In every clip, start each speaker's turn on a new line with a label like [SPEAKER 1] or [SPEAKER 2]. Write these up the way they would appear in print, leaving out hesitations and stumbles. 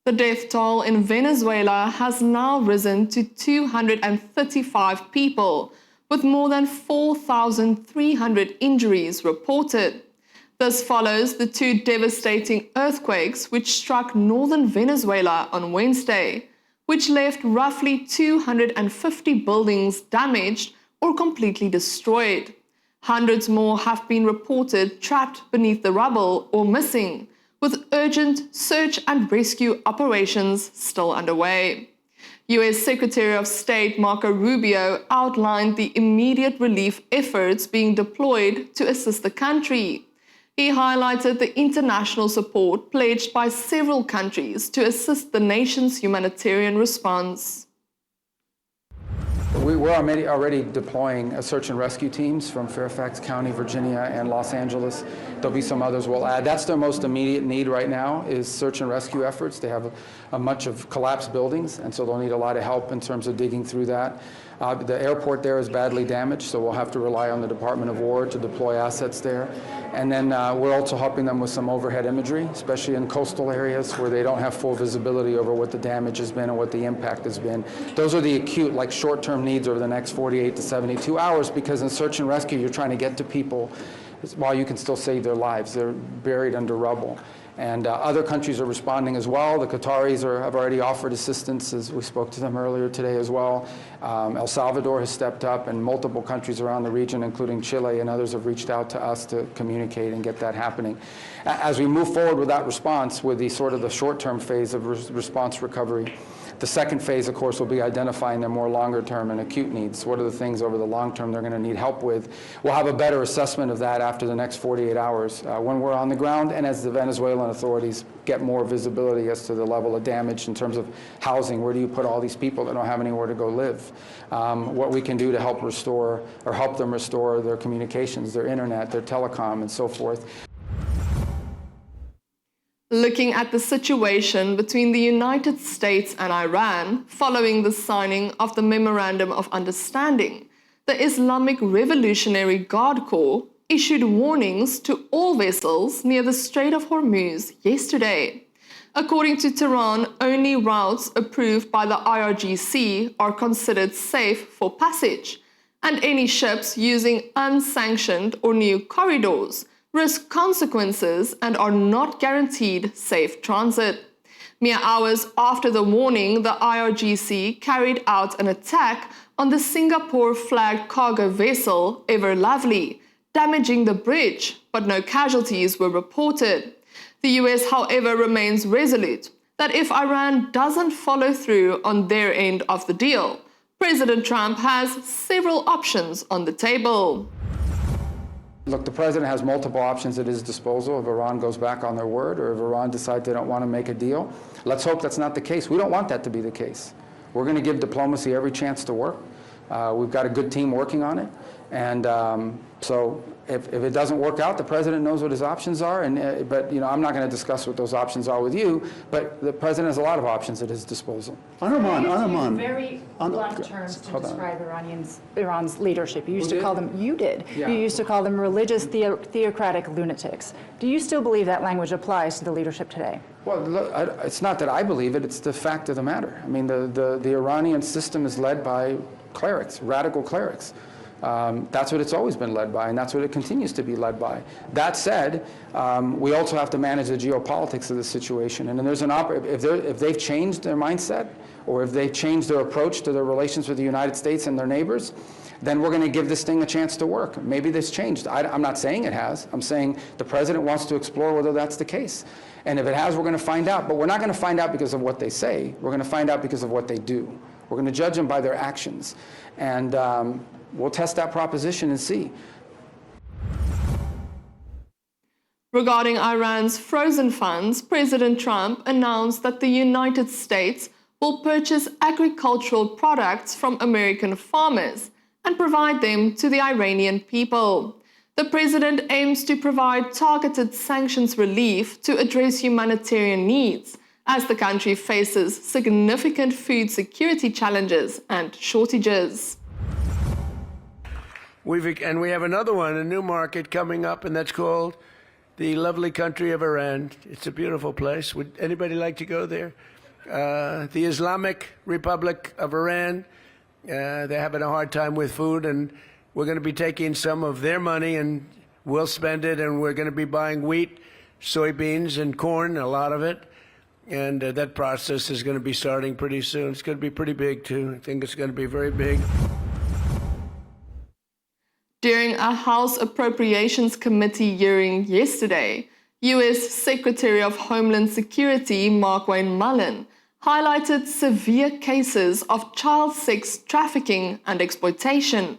[SPEAKER 1] The death toll in Venezuela has now risen to 235 people, with more than 4,300 injuries reported. This follows the two devastating earthquakes which struck northern Venezuela on Wednesday, which left roughly 250 buildings damaged or completely destroyed. Hundreds more have been reported trapped beneath the rubble or missing, with urgent search and rescue operations still underway. US Secretary of State Marco Rubio outlined the immediate relief efforts being deployed to assist the country. He highlighted the international support pledged by several countries to assist the nation's humanitarian response.
[SPEAKER 2] We're already deploying search and rescue teams from Fairfax County, Virginia, and Los Angeles. There'll be some others we'll add. That's their most immediate need right now is search and rescue efforts. They have a much of collapsed buildings, and so they'll need a lot of help in terms of digging through that. The airport there is badly damaged, so we'll have to rely on the Department of War to deploy assets there. And then we're also helping them with some overhead imagery, especially in coastal areas where they don't have full visibility over what the damage has been and what the impact has been. Those are the acute, like short-term needs over the next 48 to 72 hours, because in search and rescue, you're trying to get to people while you can still save their lives. They're buried under rubble. And other countries are responding as well. The Qataris have already offered assistance, as we spoke to them earlier today as well. El Salvador has stepped up, and multiple countries around the region, including Chile and others, have reached out to us to communicate and get that happening. As we move forward with that response, with the sort of the short-term phase of response recovery, the second phase, of course, will be identifying their more longer-term and acute needs. What are the things over the long term they're going to need help with? We'll have a better assessment of that after the next 48 hours when we're on the ground and as the Venezuelan authorities get more visibility as to the level of damage in terms of housing. Where do you put all these people that don't have anywhere to go live? What we can do to help restore or help them restore their communications, their internet, their telecom, and so forth.
[SPEAKER 1] Looking at the situation between the United States and Iran following the signing of the Memorandum of Understanding, the Islamic Revolutionary Guard Corps issued warnings to all vessels near the Strait of Hormuz yesterday. According to Tehran, only routes approved by the IRGC are considered safe for passage, and any ships using unsanctioned or new corridors risk consequences and are not guaranteed safe transit. Mere hours after the warning, the IRGC carried out an attack on the Singapore-flagged cargo vessel Ever Lovely, damaging the bridge, but no casualties were reported. The US, however, remains resolute that if Iran doesn't follow through on their end of the deal, President Trump has several options on the table.
[SPEAKER 2] Look, the president has multiple options at his disposal if Iran goes back on their word or if Iran decides they don't want to make a deal. Let's hope that's not the case. We don't want that to be the case. We're going to give diplomacy every chance to work. We've got a good team working on it. And so if it doesn't work out, the president knows what his options are. But you know, I'm not going to discuss what those options are with you. But the president has a lot of options at his disposal.
[SPEAKER 3] Arman. Very blunt terms to describe Iran's leadership. You used to call them, you did.
[SPEAKER 2] Yeah.
[SPEAKER 3] You used to call them religious theocratic lunatics. Do you still believe that language applies to the leadership today?
[SPEAKER 2] Well, look, it's not that I believe it, it's the fact of the matter. I mean, the Iranian system is led by clerics, radical clerics. That's what it's always been led by, and that's what it continues to be led by. That said, we also have to manage the geopolitics of the situation. And then there's if they've changed their mindset, or if they've changed their approach to their relations with the United States and their neighbors, then we're going to give this thing a chance to work. Maybe this changed. I'm not saying it has. I'm saying the president wants to explore whether that's the case. And if it has, we're going to find out. But we're not going to find out because of what they say. We're going to find out because of what they do. We're going to judge them by their actions. And we'll test that proposition and see.
[SPEAKER 1] Regarding Iran's frozen funds, President Trump announced that the United States will purchase agricultural products from American farmers and provide them to the Iranian people. The president aims to provide targeted sanctions relief to address humanitarian needs as the country faces significant food security challenges and shortages.
[SPEAKER 4] We have another one, a new market coming up, and that's called the lovely country of Iran. It's a beautiful place. Would anybody like to go there? the Islamic Republic of Iran. They're having a hard time with food, and we're going to be taking some of their money and we'll spend it, and we're going to be buying wheat, soybeans, and corn, a lot of it. And that process is going to be starting pretty soon. It's going to be pretty big, too. I think it's going to be very big.
[SPEAKER 1] During a House Appropriations Committee hearing yesterday, U.S. Secretary of Homeland Security Markwayne Mullin highlighted severe cases of child sex trafficking and exploitation.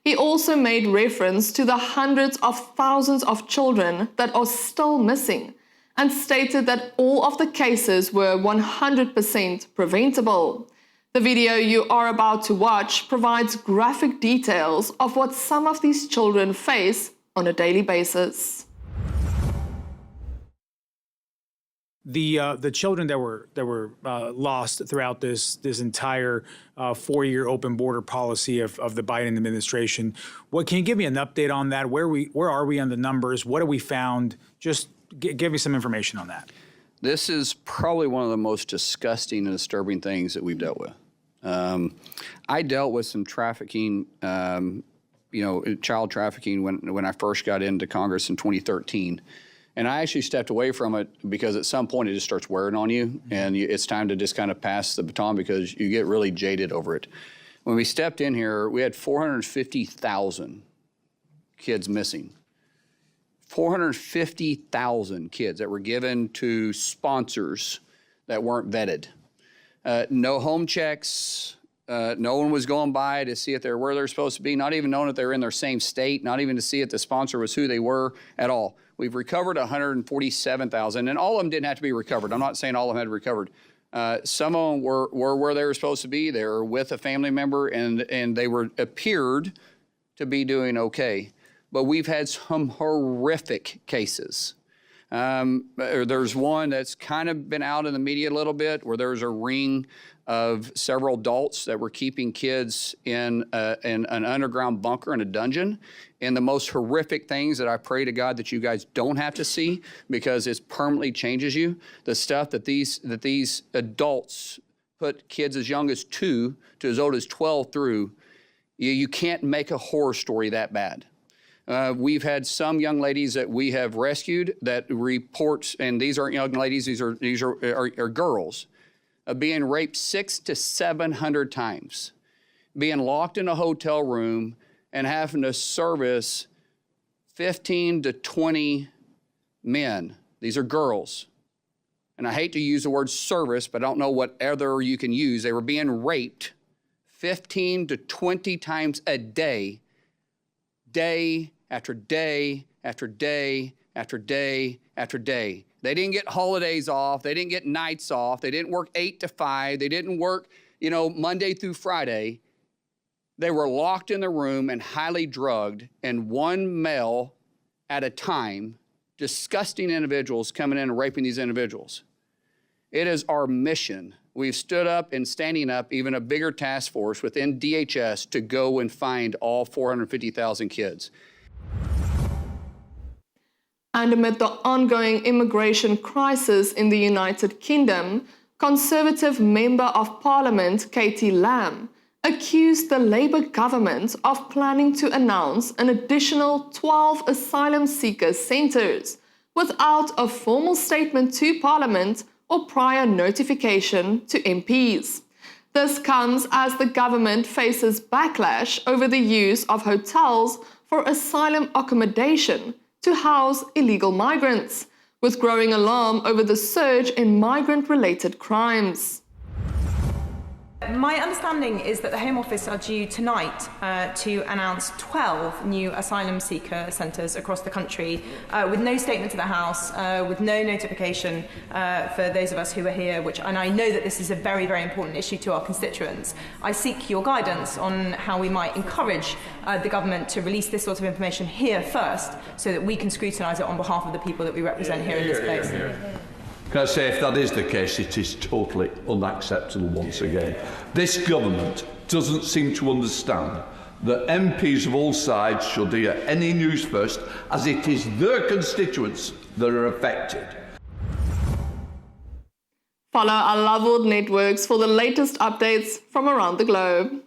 [SPEAKER 1] He also made reference to the hundreds of thousands of children that are still missing and stated that all of the cases were 100% preventable. The video you are about to watch provides graphic details of what some of these children face on a daily basis.
[SPEAKER 5] The children that were lost throughout this entire 4-year open border policy of the Biden administration. What can you give me an update on that? Where are we on the numbers? What have we found? Just give me some information on that.
[SPEAKER 6] This is probably one of the most disgusting and disturbing things that we've dealt with. I dealt with some trafficking, child trafficking when I first got into Congress in 2013. And I actually stepped away from it because at some point it just starts wearing on you, and it's time to just kind of pass the baton because you get really jaded over it. When we stepped in here, we had 450,000 kids missing. 450,000 kids that were given to sponsors that weren't vetted. No home checks. No one was going by to see if they're where they're supposed to be, not even knowing if they were in their same state, not even to see if the sponsor was who they were at all. We've recovered 147,000, and all of them didn't have to be recovered. I'm not saying all of them had recovered. Some of them were where they were supposed to be. They were with a family member, and they appeared to be doing okay. But we've had some horrific cases. There's one that's kind of been out in the media a little bit where there's a ring of several adults that were keeping kids in an underground bunker in a dungeon. And the most horrific things that I pray to God that you guys don't have to see because it permanently changes you, the stuff that these adults put kids as young as 2 to as old as 12 through, you can't make a horror story that bad. We've had some young ladies that we have rescued that report, and these aren't young ladies, these are girls, being raped 600 to 700 times, being locked in a hotel room and having to service 15 to 20 men. These are girls. And I hate to use the word service, but I don't know what other you can use. They were being raped 15 to 20 times a day, day after day after day after day after day. They didn't get holidays off. They didn't get nights off. They didn't work 8 to 5. They didn't work, Monday through Friday. They were locked in the room and highly drugged, and one male at a time, disgusting individuals coming in and raping these individuals. It is our mission. We've stood up and standing up even a bigger task force within DHS to go and find all 450,000 kids.
[SPEAKER 1] And amid the ongoing immigration crisis in the United Kingdom, Conservative Member of Parliament Katie Lamb accused the Labour government of planning to announce an additional 12 asylum seeker centres without a formal statement to Parliament or prior notification to MPs. This comes as the government faces backlash over the use of hotels for asylum accommodation to house illegal migrants, with growing alarm over the surge in migrant-related crimes.
[SPEAKER 7] My understanding is that the Home Office are due tonight to announce 12 new asylum seeker centres across the country with no statement to the House, with no notification for those of us who are here, and I know that this is a very, very important issue to our constituents. I seek your guidance on how we might encourage the government to release this sort of information here first so that we can scrutinise it on behalf of the people that we represent here in this place.
[SPEAKER 8] Can I say, if that is the case, it is totally unacceptable once again. This government doesn't seem to understand that MPs of all sides should hear any news first, as it is their constituents that are affected.
[SPEAKER 1] Follow our Love World networks for the latest updates from around the globe.